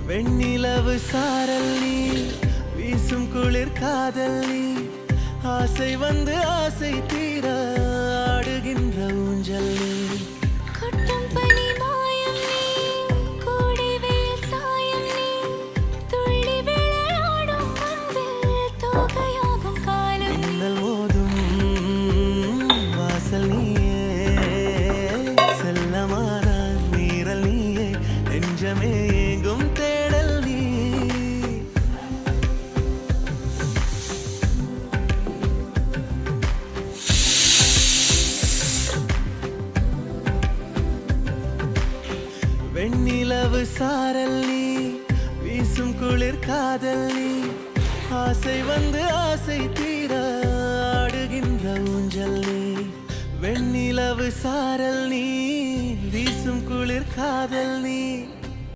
வெண்ணிலவு சாரல் நீ, வீசும் குளிர் காதல் நீ, ஆசை வந்து ஆசை தீர ஆடுகின்ற ஊஞ்சல் நீ. கொட்டும் பனி மாயம் நீ, கோடை வெயில் சாயம் நீ, துள்ளி விளையாடும் அன்பில் தோகையாகும் காலம் நீ. மின்னல் மோதும் வாசல் நீயே, செல்லமான நீரல் நீயே, நெஞ்சமே எங்கும் தேடல் நீ. வெண்ணிலவு சாரல் நீ, வீசும் குளிர் காதல் நீ, ஆசை வந்து ஆசை தீர ஆடுகின்ற ஊஞ்சல் நீ. வெண்ணிலவு சாரல் நீ, வீசும் குளிர் காதல் நீ,